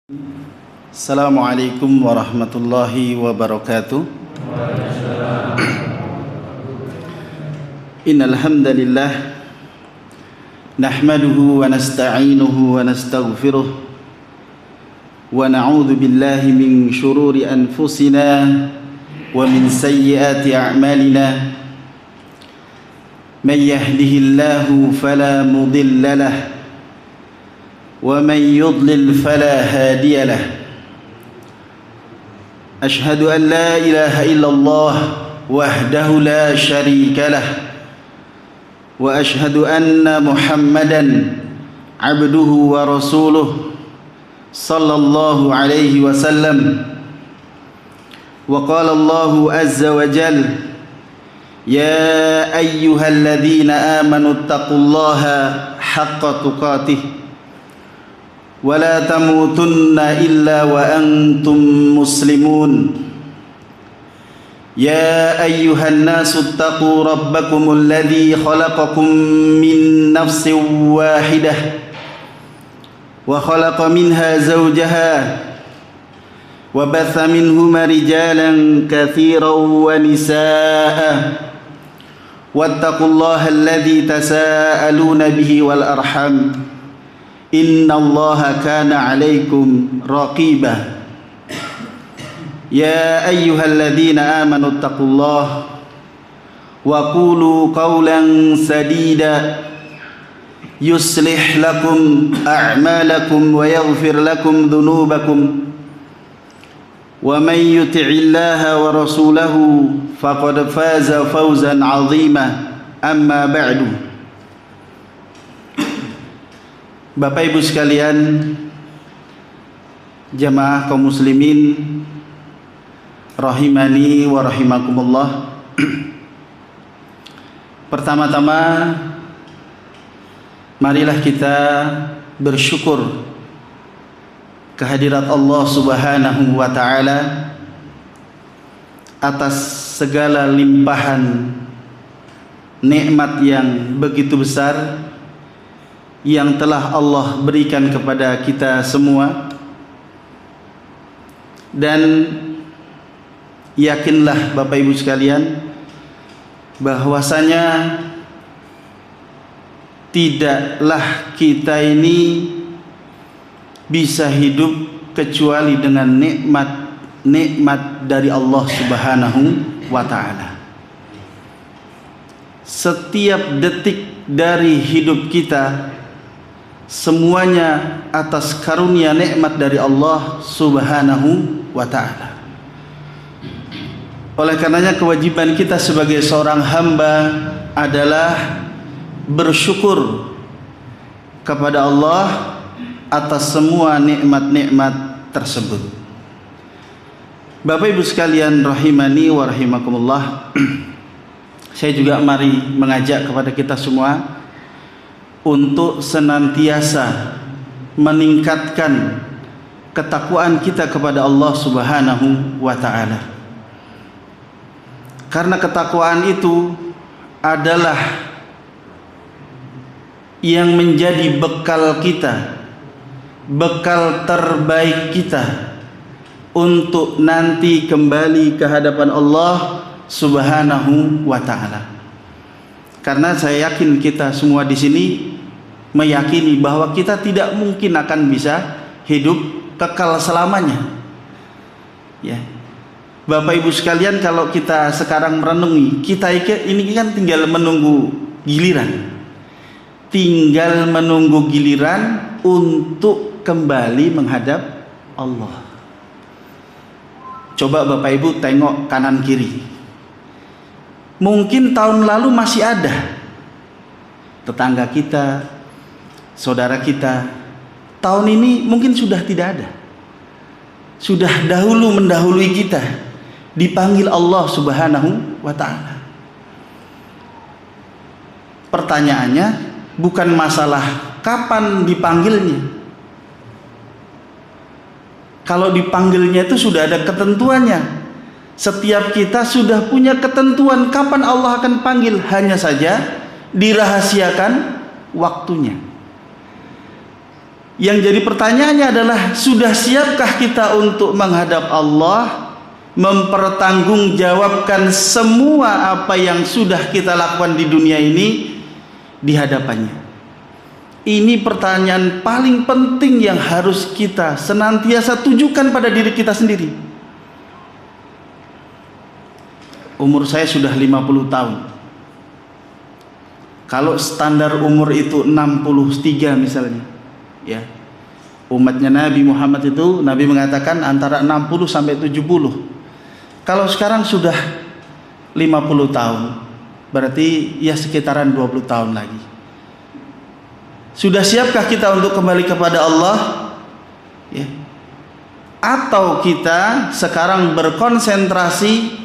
Assalamualaikum warahmatullahi wabarakatuh. Innal hamdalillah nahmaduhu wa nasta'inuhu wa nastaghfiruh wa na'udzu billahi min shururi anfusina wa min sayyiati a'malina. Man yahdihillahu fala mudilla lahu ومن يضلل فلا هادي له أشهد أن لا إله إلا الله وحده لا شريك له وأشهد أن محمدا عبده ورسوله صلى الله عليه وسلم وقال الله عز وجل يا أيها الذين آمنوا اتقوا الله حق تقاته ولا تموتن إلا وأنتم مسلمون يا أيها الناس اتقوا ربكم الذي خلقكم من نفس واحدة وخلق منها زوجها وبث منهما رجالا كثيرا ونساء واتقوا الله الذي تساءلون به والأرحام إن الله كان عليكم رقيبا يا أيها الذين آمنوا اتقوا الله وقولوا قولا سديدا يصلح لكم أعمالكم ويغفر لكم ذنوبكم ومن يطع الله ورسوله فقد فاز فوزا عظيما أما بعد. Bapak Ibu sekalian, jamaah kaum muslimin rahimani wa rahimakumullah. Pertama-tama marilah kita bersyukur kehadirat Allah Subhanahu wa taala atas segala limpahan nikmat yang begitu besar yang telah Allah berikan kepada kita semua. Dan yakinlah Bapak Ibu sekalian bahwasanya tidaklah kita ini bisa hidup kecuali dengan nikmat dari Allah Subhanahu wa taala. Setiap detik dari hidup kita semuanya atas karunia nikmat dari Allah Subhanahu wa ta'ala. Oleh karenanya kewajiban kita sebagai seorang hamba adalah bersyukur kepada Allah atas semua nikmat-nikmat tersebut. Bapak Ibu sekalian rahimani wa rahimakumullah, saya juga mari mengajak kepada kita semua untuk senantiasa meningkatkan ketakwaan kita kepada Allah Subhanahu wa ta'ala. Karena ketakwaan itu adalah yang menjadi bekal kita, bekal terbaik kita untuk nanti kembali ke hadapan Allah Subhanahu wa ta'ala. Karena saya yakin kita semua di sini meyakini bahwa kita tidak mungkin akan bisa hidup kekal selamanya. Ya. Bapak Ibu sekalian, kalau kita sekarang merenungi, kita ini kan tinggal menunggu giliran. Tinggal menunggu giliran untuk kembali menghadap Allah. Coba Bapak Ibu tengok kanan kiri. Mungkin tahun lalu masih ada tetangga kita, saudara kita. Tahun ini mungkin sudah tidak ada. Sudah dahulu mendahului kita, dipanggil Allah Subhanahu wa ta'ala. Pertanyaannya bukan masalah kapan dipanggilnya. Kalau dipanggilnya itu sudah ada ketentuannya. Setiap kita sudah punya ketentuan kapan Allah akan panggil, hanya saja dirahasiakan waktunya. Yang jadi pertanyaannya adalah, sudah siapkah kita untuk menghadap Allah, mempertanggungjawabkan semua apa yang sudah kita lakukan di dunia ini di hadapannya? Ini pertanyaan paling penting yang harus kita senantiasa tujukan pada diri kita sendiri. Umur saya sudah 50 tahun. Kalau standar umur itu 63 misalnya, ya, umatnya Nabi Muhammad itu, Nabi mengatakan antara 60 sampai 70. Kalau sekarang sudah 50 tahun, berarti ya sekitaran 20 tahun lagi. Sudah siapkah kita untuk kembali kepada Allah? Ya. Atau kita sekarang berkonsentrasi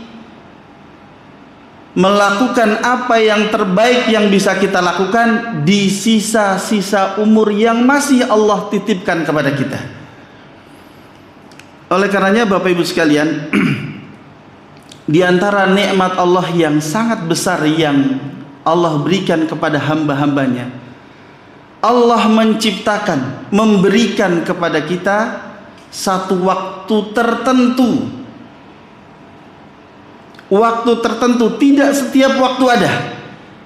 melakukan apa yang terbaik yang bisa kita lakukan di sisa-sisa umur yang masih Allah titipkan kepada kita. Oleh karenanya Bapak Ibu sekalian, di antara nikmat Allah yang sangat besar yang Allah berikan kepada hamba-hambanya, Allah menciptakan, memberikan kepada kita satu waktu tertentu. Waktu tertentu, tidak setiap waktu ada.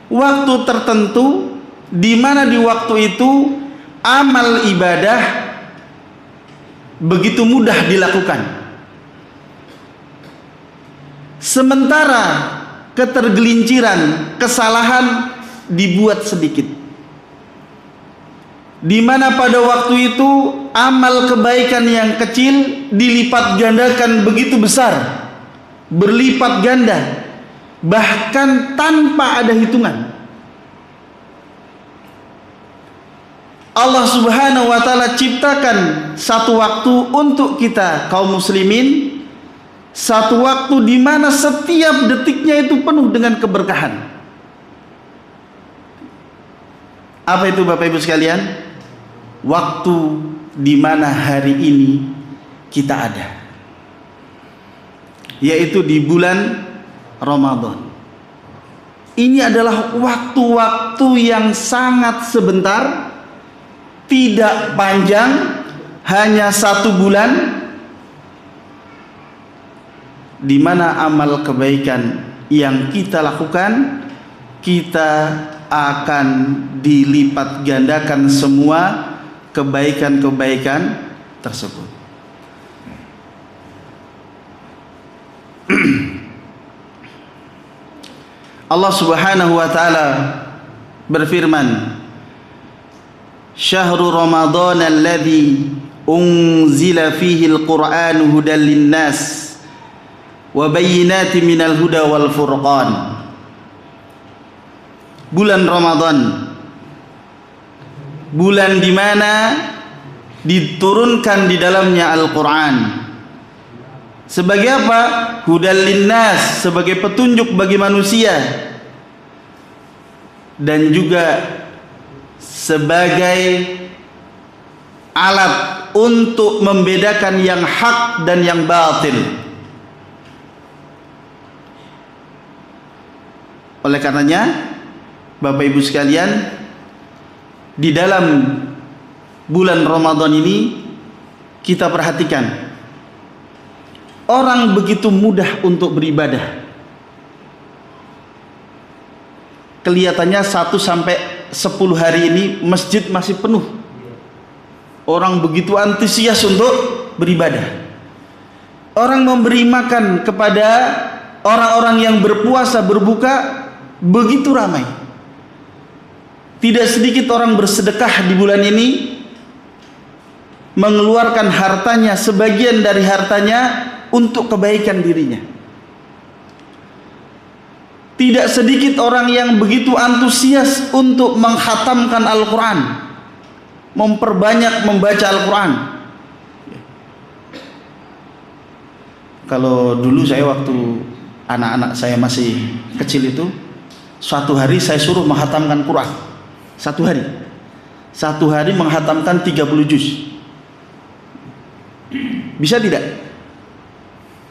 Waktu tertentu di mana di waktu itu amal ibadah begitu mudah dilakukan. Sementara ketergelinciran, kesalahan dibuat sedikit. Di mana pada waktu itu amal kebaikan yang kecil dilipat gandakan begitu besar, berlipat ganda, bahkan tanpa ada hitungan. Allah Subhanahu wa ta'ala ciptakan satu waktu untuk kita kaum muslimin, satu waktu di mana setiap detiknya itu penuh dengan keberkahan. Apa itu Bapak Ibu sekalian? Waktu di mana hari ini kita ada, yaitu di bulan Ramadan. Ini adalah waktu-waktu yang sangat sebentar, tidak panjang, hanya 1 bulan, di mana amal kebaikan yang kita lakukan, kita akan dilipat gandakan semua kebaikan-kebaikan tersebut. Allah Subhanahu wa ta'ala berfirman, Syahrul Ramadan alladhi unzila fihi al-Qur'an hudan lin-nas wa bayyinatin minal huda wal furqan. Bulan Ramadan, bulan di mana diturunkan di dalamnya Al-Qur'an. Sebagai apa? Hudal linnas, sebagai petunjuk bagi manusia, dan juga sebagai alat untuk membedakan yang hak dan yang batil. Oleh karenanya Bapak Ibu sekalian, di dalam bulan Ramadan ini kita perhatikan, orang begitu mudah untuk beribadah. Kelihatannya 1 sampai 10 hari ini masjid masih penuh. Orang begitu antusias untuk beribadah. Orang memberi makan kepada orang-orang yang berpuasa, berbuka, begitu ramai. Tidak sedikit orang bersedekah di bulan ini, mengeluarkan hartanya, sebagian dari hartanya untuk kebaikan dirinya. Tidak sedikit orang yang begitu antusias untuk menghatamkan Al-Quran, memperbanyak membaca Al-Quran. Kalau dulu saya waktu anak-anak saya masih kecil itu, suatu hari saya suruh menghatamkan Quran. Satu hari menghatamkan 30 juz. Bisa tidak?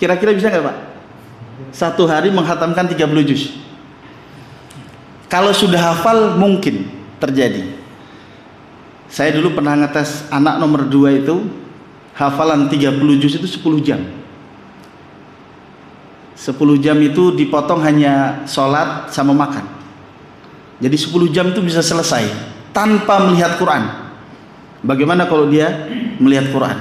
Kira-kira bisa nggak Pak? Satu hari menghatamkan 30 juz. Kalau sudah hafal mungkin terjadi. Saya dulu pernah ngetes anak nomor 2 itu, hafalan 30 juz itu 10 jam. 10 jam itu dipotong hanya sholat sama makan. Jadi 10 jam itu bisa selesai tanpa melihat Quran. Bagaimana kalau dia melihat Quran?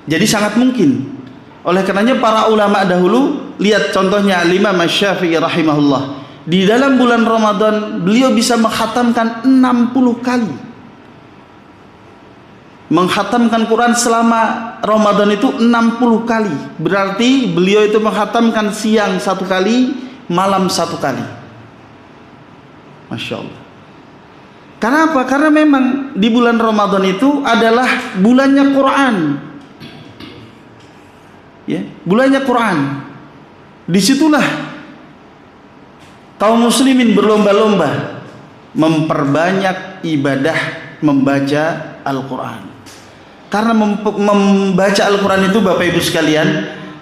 Jadi sangat mungkin. Oleh karenanya para ulama dahulu, lihat contohnya Imam Syafi'i rahimahullah. Di dalam bulan Ramadan beliau bisa menghatamkan 60 kali. Menghatamkan Quran selama Ramadan itu 60 kali. Berarti beliau itu menghatamkan siang 1 kali, malam 1 kali. Masya Allah. Kenapa? Karena memang di bulan Ramadan itu adalah bulannya Quran. Ya, bulannya Quran. Disitulah kaum muslimin berlomba-lomba memperbanyak ibadah membaca Al-Quran. Karena membaca Al-Quran itu Bapak Ibu sekalian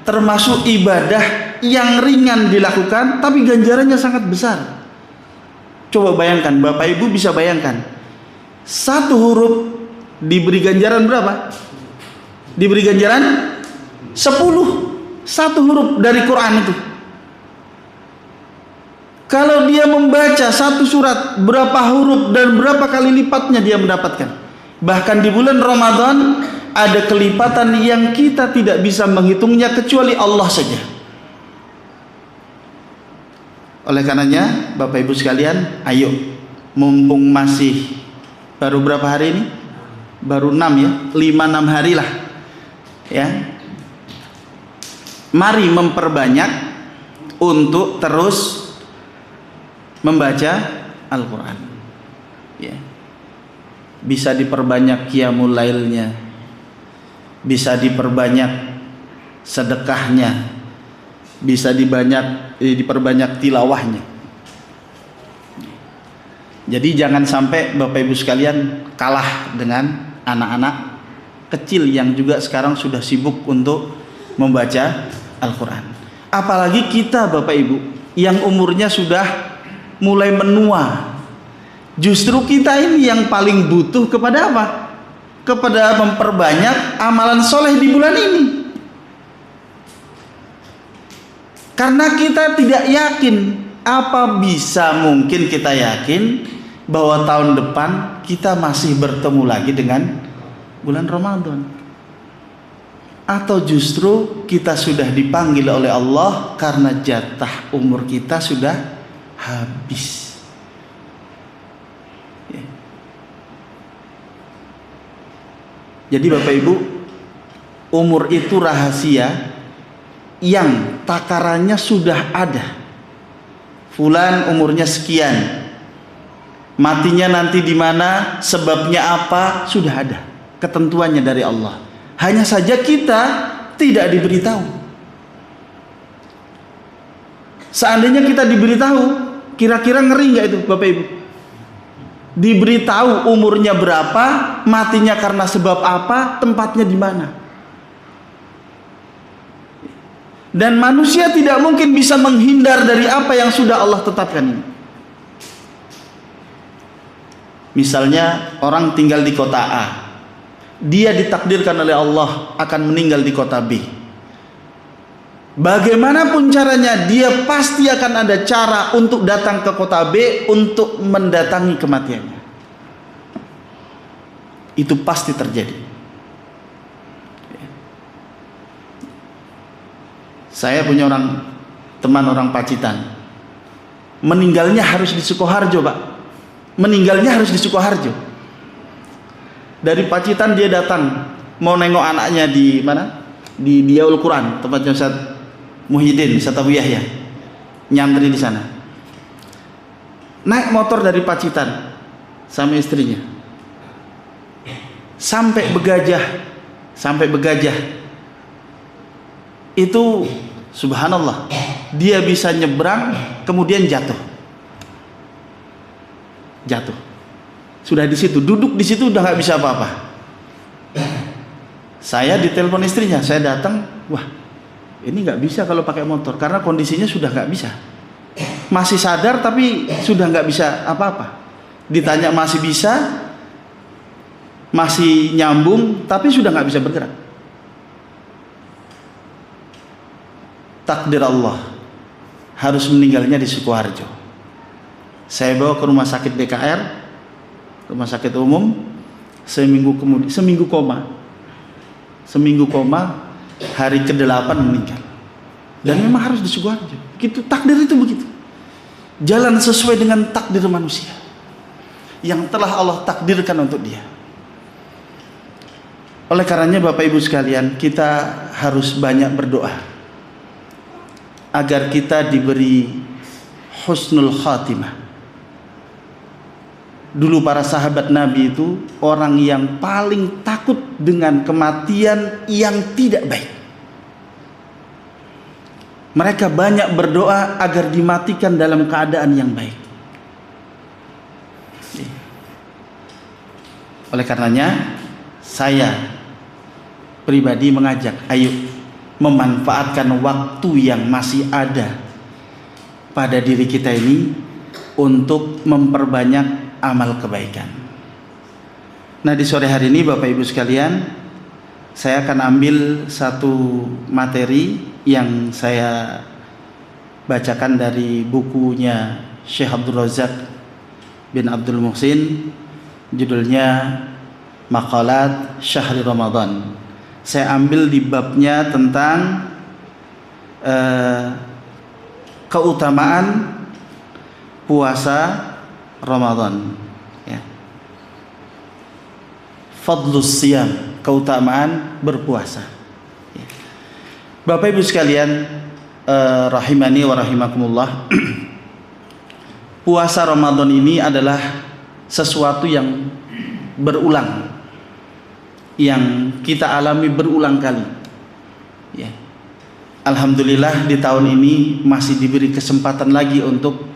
termasuk ibadah yang ringan dilakukan tapi ganjarannya sangat besar. Coba bayangkan, Bapak Ibu bisa bayangkan, 1 huruf diberi ganjaran berapa? Diberi ganjaran 10. 1 huruf dari Quran itu. Kalau dia membaca 1 surat, berapa huruf dan berapa kali lipatnya dia mendapatkan. Bahkan di bulan Ramadan ada kelipatan yang kita tidak bisa menghitungnya kecuali Allah saja. Oleh karenanya Bapak Ibu sekalian, ayo, mumpung masih baru berapa hari ini? Baru 6 ya, 5-6 hari lah ya. Mari memperbanyak untuk terus membaca Al-Quran ya. Bisa diperbanyak qiyamul lailnya, bisa diperbanyak sedekahnya, bisa diperbanyak tilawahnya. Jadi jangan sampai Bapak Ibu sekalian kalah dengan anak-anak kecil yang juga sekarang sudah sibuk untuk membaca Al-Quran. Apalagi kita Bapak Ibu yang umurnya sudah mulai menua. Justru kita ini yang paling butuh kepada apa? Kepada memperbanyak amalan soleh di bulan ini. Karena kita tidak yakin, apa bisa mungkin kita yakin bahwa tahun depan kita masih bertemu lagi dengan bulan Ramadan? Atau justru kita sudah dipanggil oleh Allah karena jatah umur kita sudah habis. Ya. Jadi Bapak Ibu, umur itu rahasia yang takarannya sudah ada. Fulan umurnya sekian, matinya nanti di mana, sebabnya apa, sudah ada ketentuannya dari Allah. Hanya saja kita tidak diberitahu. Seandainya kita diberitahu, kira-kira ngeri nggak itu Bapak Ibu? Diberitahu umurnya berapa, matinya karena sebab apa, tempatnya di mana. Dan manusia tidak mungkin bisa menghindar dari apa yang sudah Allah tetapkan ini. Misalnya orang tinggal di kota A, dia ditakdirkan oleh Allah akan meninggal di kota B. Bagaimanapun caranya, dia pasti akan ada cara untuk datang ke kota B untuk mendatangi kematiannya. Itu pasti terjadi. Saya punya teman orang Pacitan, meninggalnya harus di Sukoharjo, Pak. Meninggalnya harus di Sukoharjo. Dari Pacitan dia datang mau nengok anaknya di mana? Di Diaul Quran, tempatnya Ustaz Muhyiddin, Ustaz Abu Yahya, nyantri di sana. Naik motor dari Pacitan sama istrinya sampai Begajah. Itu subhanallah, dia bisa nyebrang kemudian jatuh. Sudah di situ, duduk di situ udah nggak bisa apa-apa. Saya ditelepon istrinya, saya datang, wah ini nggak bisa kalau pakai motor karena kondisinya sudah nggak bisa. Masih sadar tapi sudah nggak bisa apa-apa. Ditanya masih bisa, masih nyambung, tapi sudah nggak bisa bergerak. Takdir Allah, harus meninggalnya di Sukoharjo. Saya bawa ke rumah sakit DKR, rumah sakit umum. Seminggu kemudian, seminggu koma, hari ke-8 meninggal. Dan memang harus di Sukoharjo. Gitu, takdir itu begitu. Jalan sesuai dengan takdir manusia yang telah Allah takdirkan untuk dia. Oleh karenanya Bapak Ibu sekalian, kita harus banyak berdoa agar kita diberi husnul khatimah. Dulu para sahabat Nabi itu orang yang paling takut dengan kematian yang tidak baik. Mereka banyak berdoa agar dimatikan dalam keadaan yang baik. Oleh karenanya saya pribadi mengajak, ayo memanfaatkan waktu yang masih ada pada diri kita ini untuk memperbanyak amal kebaikan. Nah, di sore hari ini Bapak Ibu sekalian, saya akan ambil satu materi yang saya bacakan dari bukunya Syekh Abdul Razak bin Abdul Muhsin, judulnya Maqalat Syahri Ramadan. Saya ambil di babnya tentang keutamaan puasa Ramadan, ya. Fadlus siyam, keutamaan berpuasa, ya. Bapak Ibu sekalian, rahimani wa rahimakumullah. Puasa Ramadan ini adalah sesuatu yang berulang, yang kita alami berulang kali, ya. Alhamdulillah di tahun ini masih diberi kesempatan lagi untuk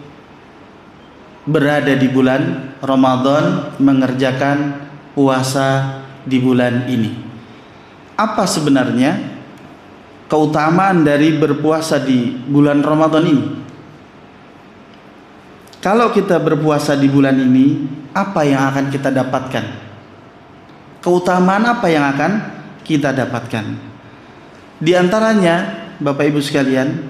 berada di bulan Ramadan, mengerjakan puasa di bulan ini. Apa sebenarnya keutamaan dari berpuasa di bulan Ramadan ini? Kalau kita berpuasa di bulan ini, apa yang akan kita dapatkan? Keutamaan apa yang akan kita dapatkan? Di antaranya, Bapak Ibu sekalian,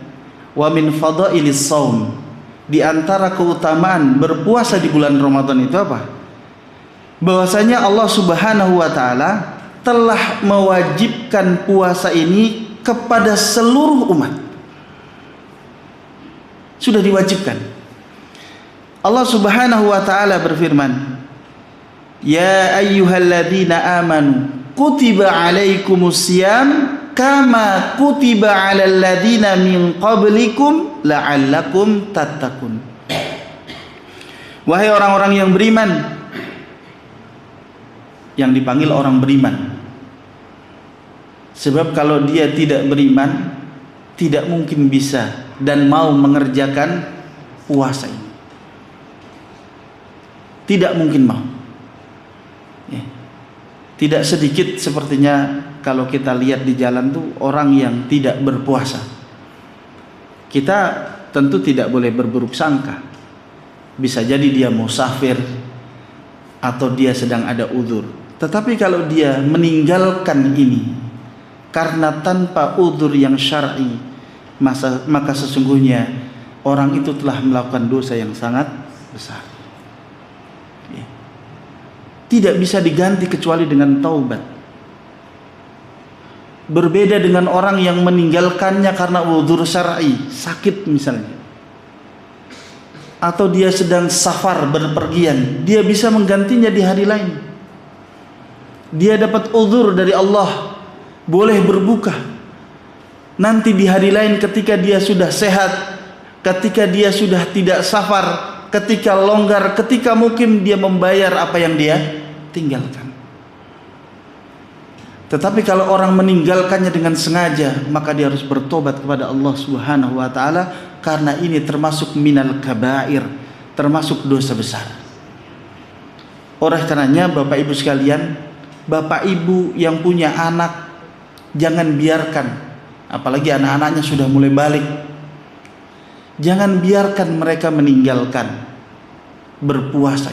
wa min fadailis shaum, di antara keutamaan berpuasa di bulan Ramadan itu apa? Bahwasanya Allah Subhanahu wa taala telah mewajibkan puasa ini kepada seluruh umat. Sudah diwajibkan. Allah Subhanahu wa taala berfirman, "Ya ayyuhalladzina amanu kutiba alaikumusiyam kama kutiba 'alal ladzina min qablikum la'allakum tattaqun." Wahai orang-orang yang beriman, yang dipanggil orang beriman, sebab kalau dia tidak beriman tidak mungkin bisa dan mau mengerjakan puasa ini. Tidak mungkin mau, ya. Tidak sedikit sepertinya kalau kita lihat di jalan tuh orang yang tidak berpuasa. Kita tentu tidak boleh berburuk sangka. Bisa jadi dia musafir atau dia sedang ada uzur. Tetapi kalau dia meninggalkan ini karena tanpa uzur yang syar'i, maka sesungguhnya orang itu telah melakukan dosa yang sangat besar. Ya. Tidak bisa diganti kecuali dengan taubat. Berbeda dengan orang yang meninggalkannya karena uzur syar'i, sakit misalnya, atau dia sedang safar berpergian, dia bisa menggantinya di hari lain. Dia dapat uzur dari Allah, boleh berbuka. Nanti di hari lain ketika dia sudah sehat, ketika dia sudah tidak safar, ketika longgar, ketika mungkin dia membayar apa yang dia tinggalkan. Tetapi kalau orang meninggalkannya dengan sengaja, maka dia harus bertobat kepada Allah Subhanahu wa taala, karena ini termasuk minal kabair, termasuk dosa besar. Oleh karenanya Bapak Ibu sekalian, Bapak Ibu yang punya anak, jangan biarkan, apalagi anak-anaknya sudah mulai balik, jangan biarkan mereka meninggalkan berpuasa.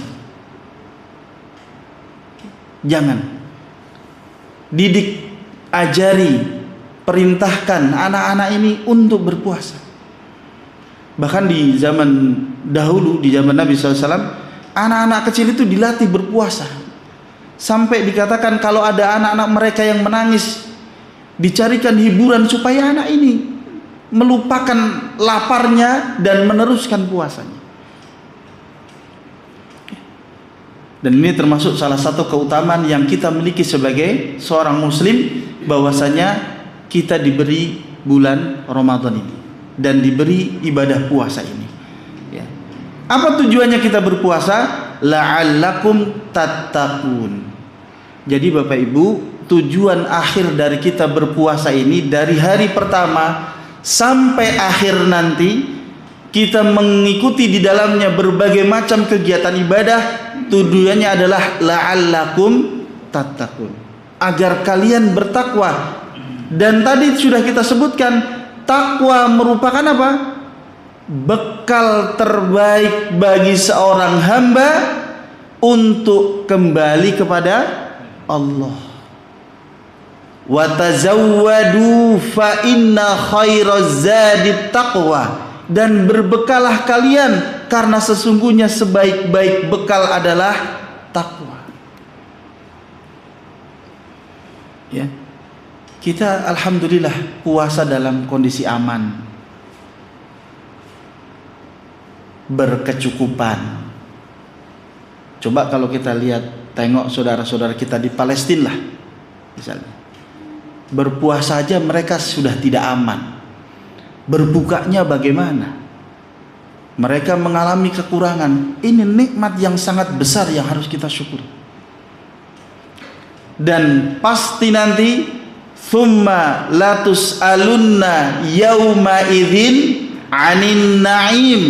Jangan. Didik, ajari, perintahkan anak-anak ini untuk berpuasa. Bahkan di zaman dahulu, di zaman Nabi SAW, anak-anak kecil itu dilatih berpuasa. Sampai dikatakan kalau ada anak-anak mereka yang menangis, dicarikan hiburan supaya anak ini melupakan laparnya dan meneruskan puasanya. Dan ini termasuk salah satu keutamaan yang kita miliki sebagai seorang muslim, bahwasanya kita diberi bulan Ramadan ini dan diberi ibadah puasa ini. Ya. Apa tujuannya kita berpuasa? La'allakum tattaqun. Jadi Bapak Ibu, tujuan akhir dari kita berpuasa ini, dari hari pertama sampai akhir nanti, kita mengikuti di dalamnya berbagai macam kegiatan ibadah. Tujuannya adalah la'allakum tattaqun, agar kalian bertakwa. Dan tadi sudah kita sebutkan, takwa merupakan apa? Bekal terbaik bagi seorang hamba untuk kembali kepada Allah. Wa tazawwadu fa inna khairaz zadit taqwa. Dan berbekalah kalian, karena sesungguhnya sebaik-baik bekal adalah takwa. Ya. Kita alhamdulillah puasa dalam kondisi aman, berkecukupan. Coba kalau kita lihat, tengok saudara-saudara kita di Palestina lah, misalnya, berpuasa saja mereka sudah tidak aman. Berbukanya bagaimana? Mereka mengalami kekurangan. Ini nikmat yang sangat besar yang harus kita syukuri. Dan pasti nanti, thumma latus alunna yauma idzin anin naim.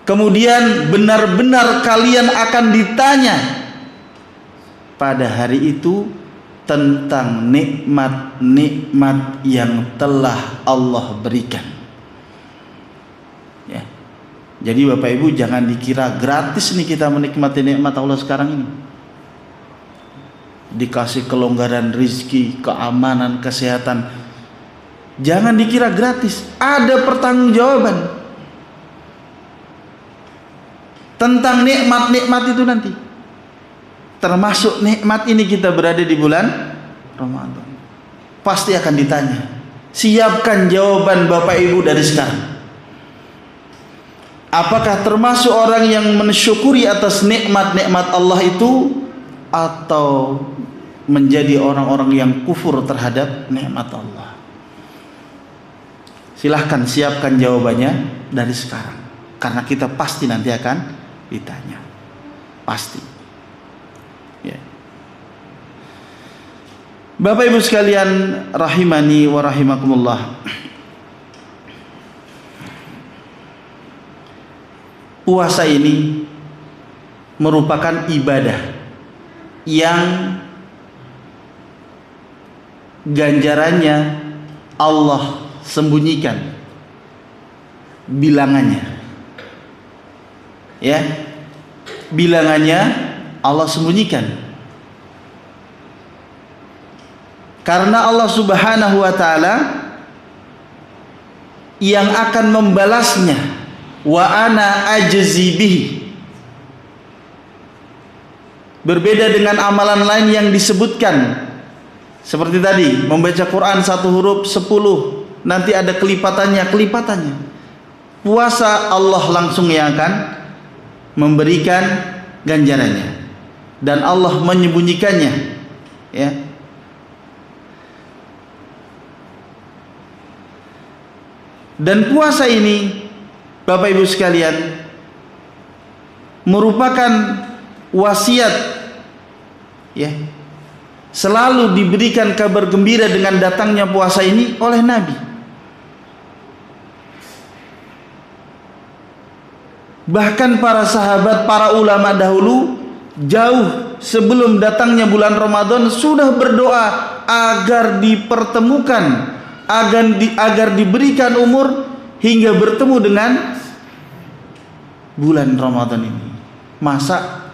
Kemudian benar-benar kalian akan ditanya pada hari itu tentang nikmat-nikmat yang telah Allah berikan. Ya. Jadi Bapak Ibu, jangan dikira gratis nih kita menikmati nikmat Allah sekarang ini. Dikasih kelonggaran rizki, keamanan, kesehatan. Jangan dikira gratis. Ada pertanggungjawaban tentang nikmat-nikmat itu nanti. Termasuk nikmat ini kita berada di bulan Ramadan. Pasti akan ditanya. Siapkan jawaban Bapak Ibu dari sekarang. Apakah termasuk orang yang mensyukuri atas nikmat-nikmat Allah itu, atau menjadi orang-orang yang kufur terhadap nikmat Allah? Silahkan siapkan jawabannya dari sekarang, karena kita pasti nanti akan ditanya. Pasti. Ya. Bapak Ibu sekalian rahimani wa rahimakumullah. Puasa ini merupakan ibadah yang ganjarannya Allah sembunyikan bilangannya. Ya. Bilangannya Allah sembunyikan, karena Allah Subhanahu wa ta'ala yang akan membalasnya. Wa ana ajzi bihi. Berbeda dengan amalan lain yang disebutkan, seperti tadi membaca Quran 1 huruf 10, nanti ada kelipatannya. Puasa Allah langsung yang akan memberikan ganjarannya, dan Allah menyembunyikannya. Ya. Dan puasa ini, Bapak Ibu sekalian, merupakan wasiat, ya, selalu diberikan kabar gembira dengan datangnya puasa ini oleh Nabi. Bahkan para sahabat, para ulama dahulu, jauh sebelum datangnya bulan Ramadan sudah berdoa agar dipertemukan, agar diberikan umur hingga bertemu dengan bulan Ramadan ini. Masa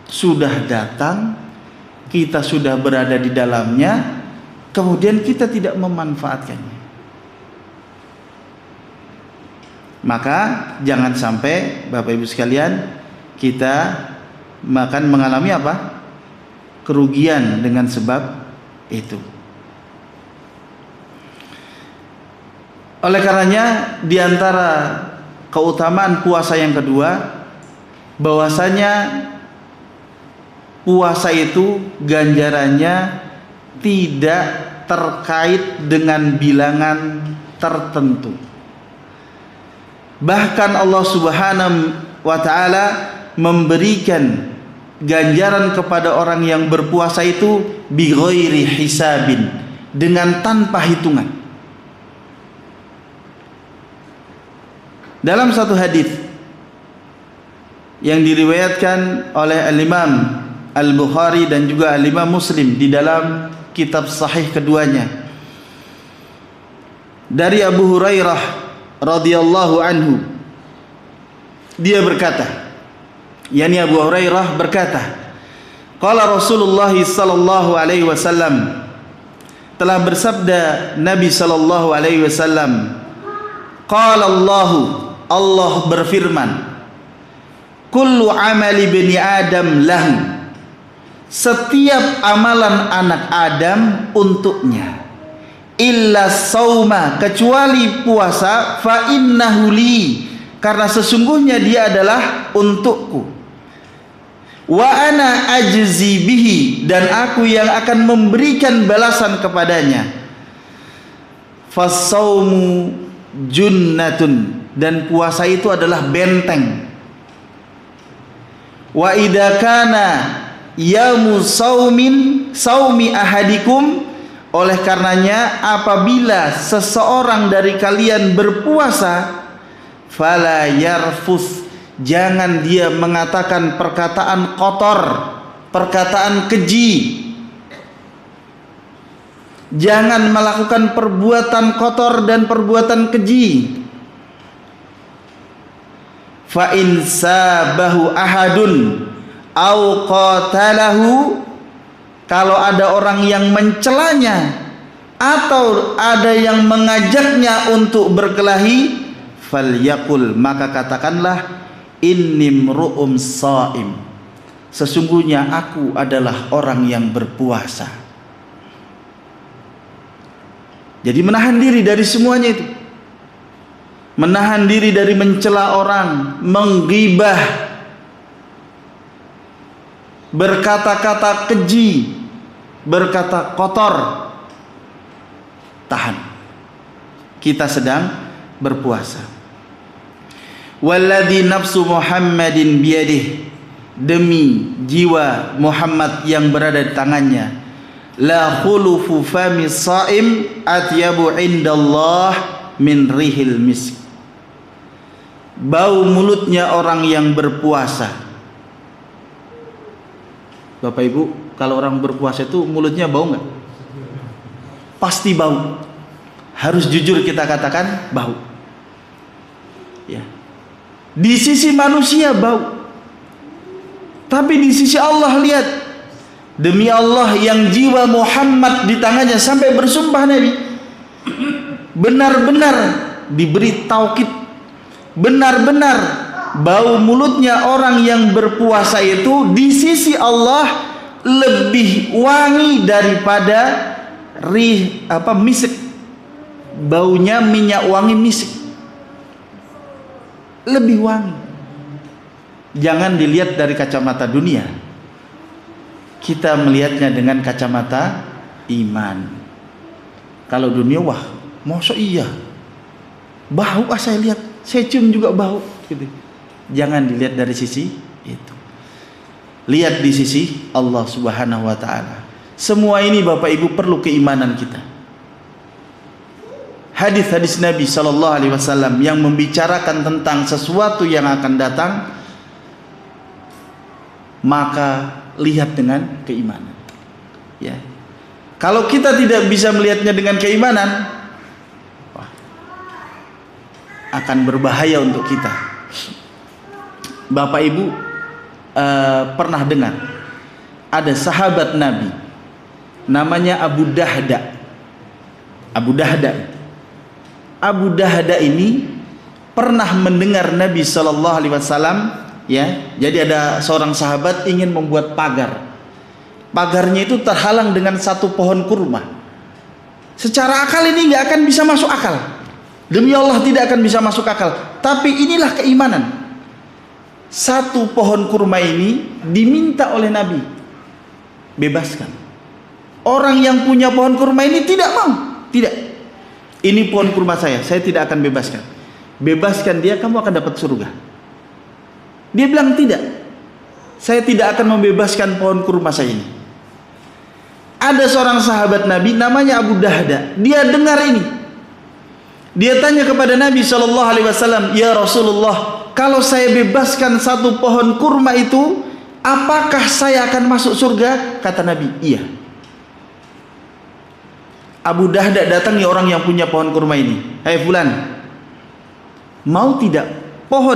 sudah datang kita sudah berada di dalamnya, kemudian kita tidak memanfaatkannya. Maka jangan sampai Bapak Ibu sekalian kita akan mengalami apa? Kerugian dengan sebab itu. Oleh karenanya di antara keutamaan puasa yang kedua, bahwasanya puasa itu ganjarannya tidak terkait dengan bilangan tertentu. Bahkan Allah Subhanahu wa taala memberikan ganjaran kepada orang yang berpuasa itu bighairi hisabin, dengan tanpa hitungan. Dalam satu hadis yang diriwayatkan oleh Al-Imam Al-Bukhari dan juga Al-Imam Muslim di dalam kitab sahih keduanya, dari Abu Hurairah radhiyallahu anhu, dia berkata, yakni Abu Hurairah berkata, qala Rasulullah sallallahu alaihi wasallam, telah bersabda Nabi sallallahu alaihi wasallam, qala Allah berfirman, kullu amali bani Adam lahu, setiap amalan anak Adam untuknya, illa sauma, kecuali puasa, fa innahu li, karena sesungguhnya dia adalah untukku, wa ana ajzi bihi, dan aku yang akan memberikan balasan kepadanya, fasaumu junnatun, dan puasa itu adalah benteng, wa idza kana yaumu saumi ahadikum, oleh karenanya apabila seseorang dari kalian berpuasa, fala yarfus, jangan dia mengatakan perkataan kotor, perkataan keji, jangan melakukan perbuatan kotor dan perbuatan keji. Fa in sabahu ahadun au qatalahu, kalau ada orang yang mencelanya atau ada yang mengajaknya untuk berkelahi, falyaqul, maka katakanlah, inni mru'um shaim, sesungguhnya aku adalah orang yang berpuasa. Jadi menahan diri dari semuanya itu, menahan diri dari mencela orang, menggibah, berkata-kata keji, berkata kotor, tahan. Kita sedang berpuasa. Walladzi nafsu Muhammadin biyadih, demi jiwa Muhammad yang berada di tangannya, la khulufu fami shaim atyabu indallah min rihil misk, bau mulutnya orang yang berpuasa. Bapak Ibu, kalau orang berpuasa itu mulutnya bau nggak? Pasti bau. Harus jujur kita katakan bau. Ya. Di sisi manusia bau, tapi di sisi Allah, lihat, demi Allah yang jiwa Muhammad di tangannya, sampai bersumpah Nabi, benar-benar diberi taukid, benar-benar bau mulutnya orang yang berpuasa itu di sisi Allah lebih wangi daripada misik, baunya minyak wangi misik, lebih wangi. Jangan dilihat dari kacamata dunia, kita melihatnya dengan kacamata iman. Kalau dunia, wah, masa iya bau, saya lihat, saya cium juga bau gitu. Jangan dilihat dari sisi itu, lihat di sisi Allah Subhanahu wa ta'ala. Semua ini Bapak Ibu perlu keimanan kita. Hadis-hadis Nabi sallallahu alaihi wasallam yang membicarakan tentang sesuatu yang akan datang, maka lihat dengan keimanan. Ya. Kalau kita tidak bisa melihatnya dengan keimanan, akan berbahaya untuk kita. Bapak Ibu pernah dengar ada sahabat Nabi namanya Abu Dahda. Abu Dahda. Abu Dahda ini pernah mendengar Nabi Shallallahu Alaihi Wasallam, ya. Jadi ada seorang sahabat ingin membuat pagar. Pagarnya itu terhalang dengan satu pohon kurma. Secara akal ini nggak akan bisa masuk akal. Demi Allah tidak akan bisa masuk akal. Tapi inilah keimanan. Satu pohon kurma ini diminta oleh Nabi, bebaskan. Orang yang punya pohon kurma ini tidak mau. Tidak. Ini pohon kurma saya tidak akan bebaskan. Bebaskan dia, kamu akan dapat surga. Dia bilang tidak, saya tidak akan membebaskan pohon kurma saya ini. Ada seorang sahabat Nabi namanya Abu Dahda. Dia dengar ini. Dia tanya kepada Nabi Shallallahu Alaihi Wasallam, ya Rasulullah, kalau saya bebaskan satu pohon kurma itu, apakah saya akan masuk surga? Kata Nabi, iya. Abu Dahda datangi orang yang punya pohon kurma ini. Hai fulan, mau tidak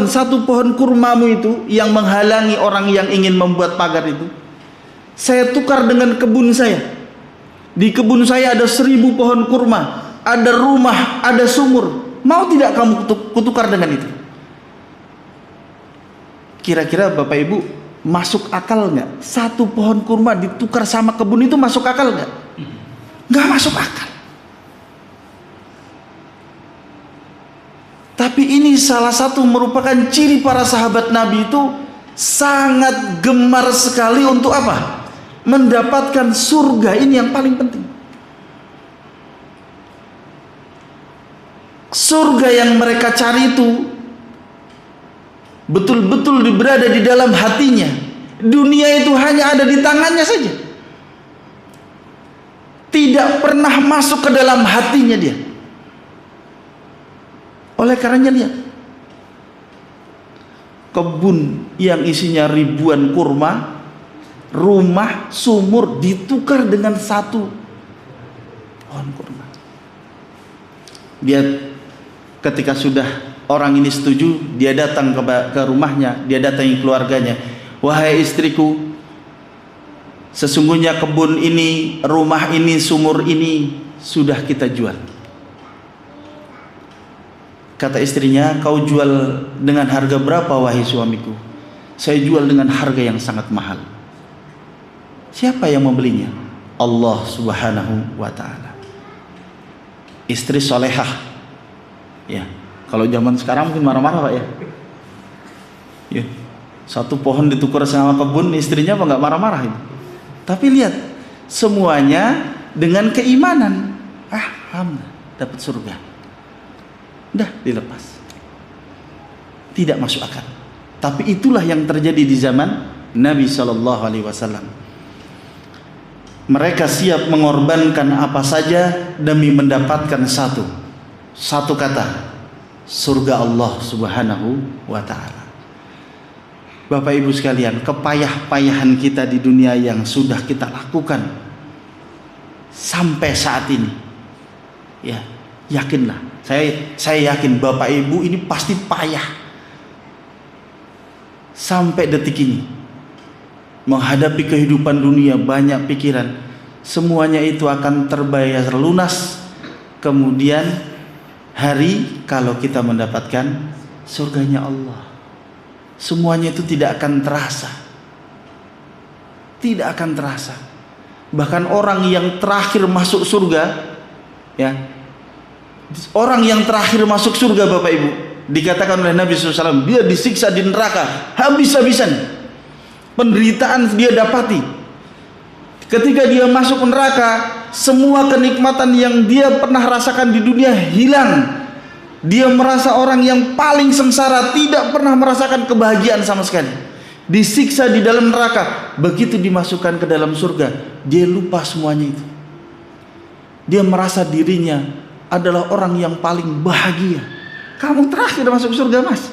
satu pohon kurmamu itu yang menghalangi orang yang ingin membuat pagar itu, saya tukar dengan kebun saya. Di kebun saya ada 1000 pohon kurma, ada rumah, ada sumur. Mau tidak kamu kutukar dengan itu? Kira-kira Bapak Ibu masuk akal nggak? Satu pohon kurma ditukar sama kebun itu masuk akal nggak? Nggak masuk akal. Tapi ini salah satu merupakan ciri para sahabat Nabi itu sangat gemar sekali untuk apa? Mendapatkan surga. Ini yang paling penting. Surga yang mereka cari itu betul-betul berada di dalam hatinya. Dunia itu hanya ada di tangannya saja. Tidak pernah masuk ke dalam hatinya dia. Oleh karenanya lihat, kebun yang isinya ribuan kurma, rumah, sumur ditukar dengan satu pohon kurma. Dia ketika sudah orang ini setuju, dia datang ke rumahnya, dia datangi keluarganya. Wahai istriku, sesungguhnya kebun ini, rumah ini, sumur ini sudah kita jual. Kata istrinya, kau jual dengan harga berapa wahai suamiku? Saya jual dengan harga yang sangat mahal. Siapa yang membelinya? Allah Subhanahu wa ta'ala. Istri solehah. Ya, kalau zaman sekarang mungkin marah-marah Pak ya. Ya, satu pohon ditukar sama kebun, istrinya apa nggak marah-marah itu? Tapi lihat, semuanya dengan keimanan. Alhamdulillah, dapat surga. Dah dilepas. Tidak masuk akal. Tapi itulah yang terjadi di zaman Nabi Shallallahu Alaihi Wasallam. Mereka siap mengorbankan apa saja demi mendapatkan satu kata, surga Allah Subhanahu wa ta'ala. Bapak Ibu sekalian, kepayah-payahan kita di dunia yang sudah kita lakukan sampai saat ini, ya, yakinlah, saya yakin Bapak Ibu ini pasti payah sampai detik ini menghadapi kehidupan dunia, banyak pikiran, semuanya itu akan terbayar lunas kemudian hari kalau kita mendapatkan surganya Allah. Semuanya itu tidak akan terasa, tidak akan terasa. Bahkan orang yang terakhir masuk surga, ya, orang yang terakhir masuk surga Bapak Ibu, dikatakan oleh Nabi SAW, dia disiksa di neraka habis-habisan, penderitaan dia dapati. Ketika dia masuk neraka, semua kenikmatan yang dia pernah rasakan di dunia hilang. Dia merasa orang yang paling sengsara, tidak pernah merasakan kebahagiaan sama sekali. Disiksa di dalam neraka, begitu dimasukkan ke dalam surga, dia lupa semuanya itu. Dia merasa dirinya adalah orang yang paling bahagia. Kamu terakhir masuk surga Mas,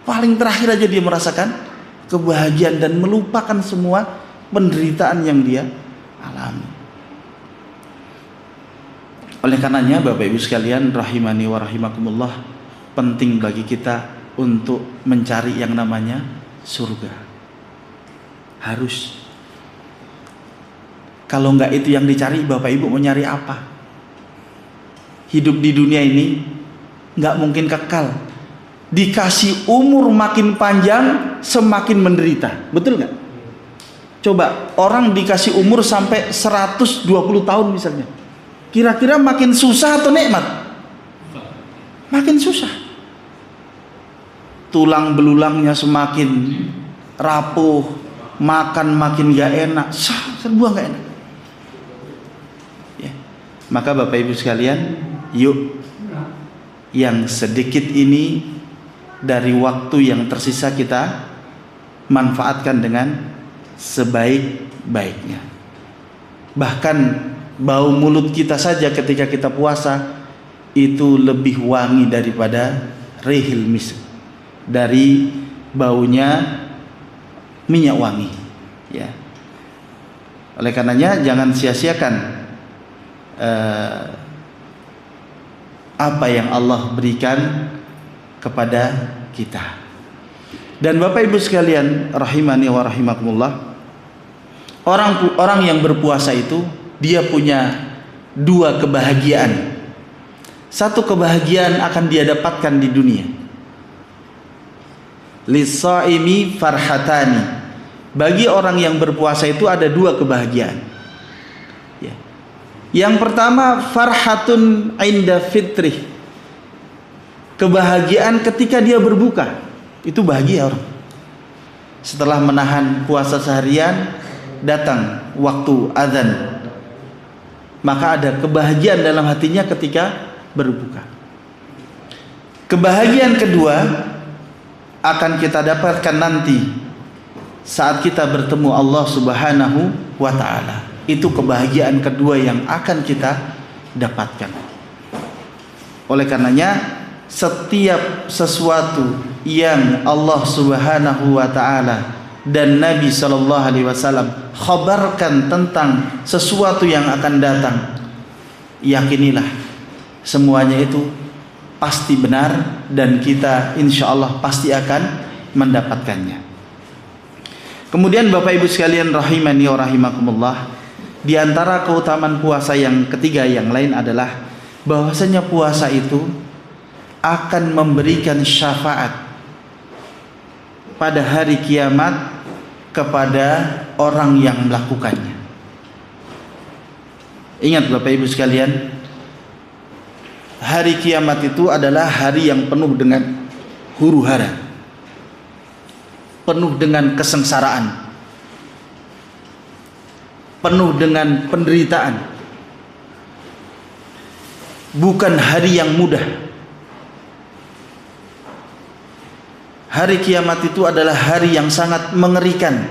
paling terakhir aja dia merasakan kebahagiaan dan melupakan semua penderitaan yang dia alami. Oleh karenanya Bapak Ibu sekalian rahimani wa rahimakumullah, penting bagi kita untuk mencari yang namanya surga. Harus Kalau enggak itu yang dicari, Bapak Ibu mau nyari apa? Hidup di dunia ini enggak mungkin kekal. Dikasih umur makin panjang, semakin menderita. Betul enggak? Coba orang dikasih umur sampai 120 tahun misalnya. Kira-kira makin susah atau nikmat? Makin susah. Tulang belulangnya semakin rapuh, makan makin gak enak, serba gak enak. Ya. Maka Bapak Ibu sekalian, yuk yang sedikit ini dari waktu yang tersisa kita manfaatkan dengan sebaik-baiknya. Bahkan bau mulut kita saja ketika kita puasa itu lebih wangi daripada rihil misk, dari baunya minyak wangi, ya. Oleh karenanya jangan sia-siakan apa yang Allah berikan kepada kita. Dan Bapak Ibu sekalian rahimani wa rahimakumullah, orang yang berpuasa itu dia punya dua kebahagiaan. Satu kebahagiaan akan dia dapatkan di dunia. Lis-shaimi farhatani. Bagi orang yang berpuasa itu ada dua kebahagiaan. Ya. Yang pertama farhatun inda fitrih. Kebahagiaan ketika dia berbuka. Itu bahagia orang. Setelah menahan puasa seharian, datang waktu azan. Maka ada kebahagiaan dalam hatinya ketika berbuka. Kebahagiaan kedua akan kita dapatkan nanti saat kita bertemu Allah Subhanahu wa ta'ala. Itu kebahagiaan kedua yang akan kita dapatkan. Oleh karenanya setiap sesuatu yang Allah Subhanahu wa ta'ala dan Nabi sallallahu alaihi wasallam khabarkan tentang sesuatu yang akan datang, yakinilah semuanya itu pasti benar dan kita insya Allah pasti akan mendapatkannya. Kemudian Bapak Ibu sekalian rahimani wa rahimakumullah, di antara keutamaan puasa yang ketiga yang lain adalah bahwasanya puasa itu akan memberikan syafaat pada hari kiamat kepada orang yang melakukannya. Ingat Bapak Ibu sekalian, hari kiamat itu adalah hari yang penuh dengan huru-hara, penuh dengan kesengsaraan, penuh dengan penderitaan. Bukan hari yang mudah. Hari kiamat itu adalah hari yang sangat mengerikan.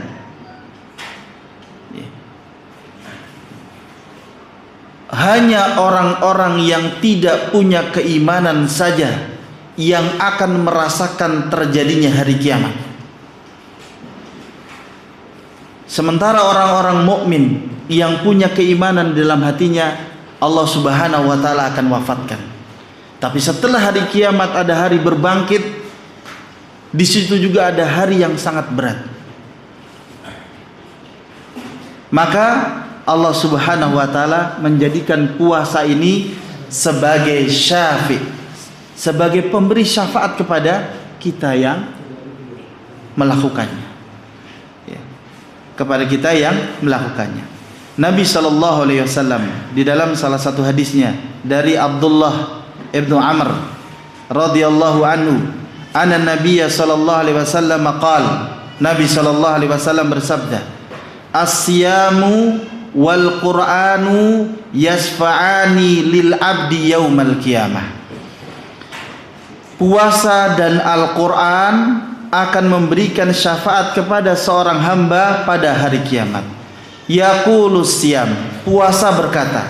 Hanya orang-orang yang tidak punya keimanan saja yang akan merasakan terjadinya hari kiamat. Sementara orang-orang mukmin yang punya keimanan dalam hatinya, Allah Subhanahu wa ta'ala akan wafatkan. Tapi setelah hari kiamat ada hari berbangkit. Di situ juga ada hari yang sangat berat. Maka Allah Subhanahu wa ta'ala menjadikan puasa ini sebagai syafi', sebagai pemberi syafaat kepada kita yang melakukannya, ya, kepada kita yang melakukannya. Nabi SAW di dalam salah satu hadisnya dari Abdullah ibnu Amr radhiyallahu anhu, anna Nabiyya sallallahu alaihi wasallam qala, Nabi sallallahu alaihi wasallam bersabda, as-siyamu wal qur'anu yasfa'ani lil abdi yaumal qiyamah. Puasa dan Al-Quran akan memberikan syafaat kepada seorang hamba pada hari kiamat. Yaqulus siyam, puasa berkata,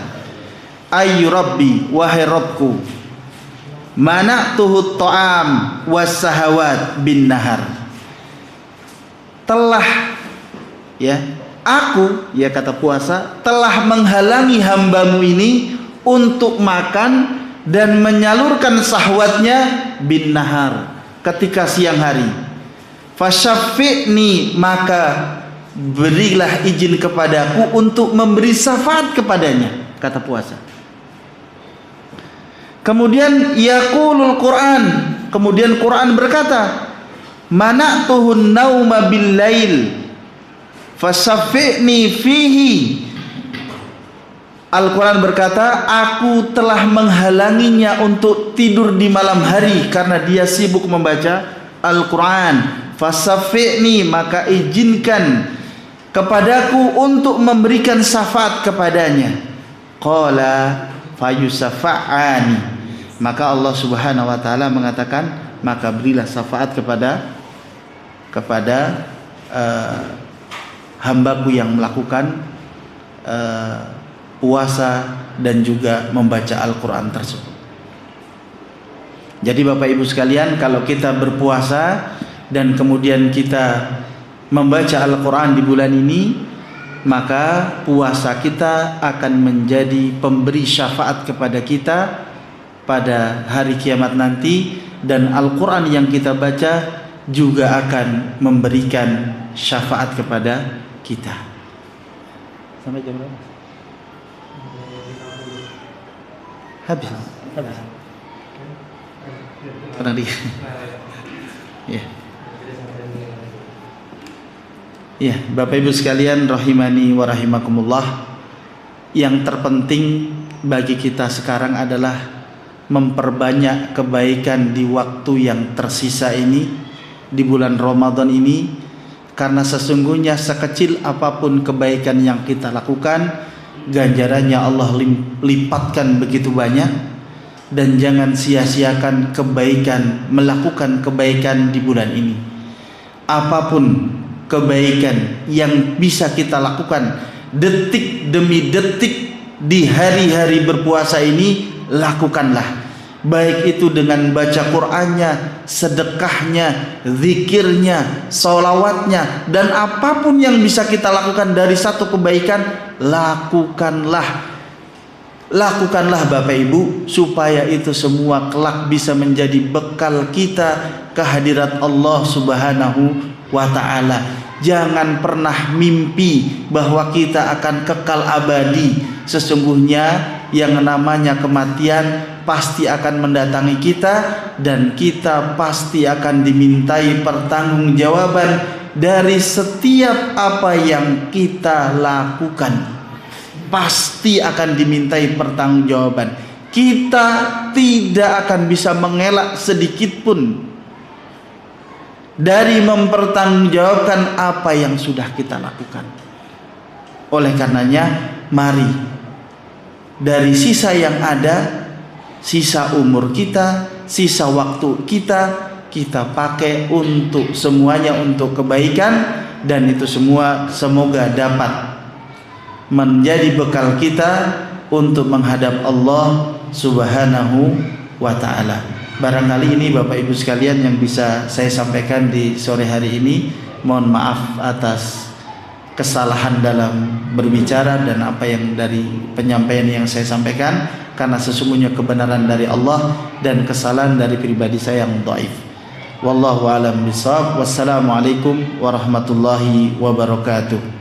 ayyu rabbi, wahai Rabbku, mana'tuhu ta'am was sahawat bin nahar. Telah, ya, aku, ya kata puasa, telah menghalangi hambamu ini untuk makan dan menyalurkan sahwatnya bin nahar, ketika siang hari. Fasyaffi'ni, maka berilah izin kepadaku untuk memberi syafaat kepadanya, kata puasa. Kemudian yaqulul Quran, kemudian Quran berkata, mana'tuhun nauma bil lail fasaffi'ni fihi. Al-Quran berkata, aku telah menghalanginya untuk tidur di malam hari karena dia sibuk membaca Al-Quran. Fasaffi'ni, maka izinkan kepadaku untuk memberikan syafaat kepadanya. Qala fayusafa'ani, maka Allah Subhanahu wa taala mengatakan, maka berilah syafaat kepada hambaku yang melakukan puasa dan juga membaca Al-Quran tersebut. Jadi Bapak Ibu sekalian, kalau kita berpuasa dan kemudian kita membaca Al-Quran di bulan ini, maka puasa kita akan menjadi pemberi syafaat kepada kita pada hari kiamat nanti, dan Al-Quran yang kita baca juga akan memberikan syafaat kepada kita. Sampai jam berapa? Habis. Pernah di. Ya. Ya, Bapak Ibu sekalian rahimani wa rahimakumullah, yang terpenting bagi kita sekarang adalah memperbanyak kebaikan di waktu yang tersisa ini, di bulan Ramadan ini, karena sesungguhnya sekecil apapun kebaikan yang kita lakukan, ganjarannya Allah lipatkan begitu banyak. Dan jangan sia-siakan kebaikan, melakukan kebaikan di bulan ini. Apapun kebaikan yang bisa kita lakukan detik demi detik di hari-hari berpuasa ini, lakukanlah. Baik itu dengan baca Qur'annya, sedekahnya, zikirnya, sholawatnya, dan apapun yang bisa kita lakukan dari satu kebaikan, lakukanlah. Lakukanlah Bapak Ibu, supaya itu semua kelak bisa menjadi bekal kita kehadirat Allah Subhanahu wa ta'ala. Jangan pernah mimpi bahwa kita akan kekal abadi. Sesungguhnya yang namanya kematian pasti akan mendatangi kita, dan kita pasti akan dimintai pertanggungjawaban dari setiap apa yang kita lakukan. Pasti akan dimintai pertanggungjawaban. Kita tidak akan bisa mengelak sedikit pun dari mempertanggungjawabkan apa yang sudah kita lakukan. Oleh karenanya, mari dari sisa yang ada, sisa umur kita, sisa waktu kita, kita pakai untuk semuanya untuk kebaikan, dan itu semua semoga dapat menjadi bekal kita untuk menghadap Allah Subhanahu wa ta'ala. Barangkali ini Bapak Ibu sekalian yang bisa saya sampaikan di sore hari ini. Mohon maaf atas kesalahan dalam berbicara dan apa yang dari penyampaian yang saya sampaikan, karena sesungguhnya kebenaran dari Allah dan kesalahan dari pribadi saya yang dhaif. Wallahu a'lam bishawab. Wassalamualaikum warahmatullahi wabarakatuh.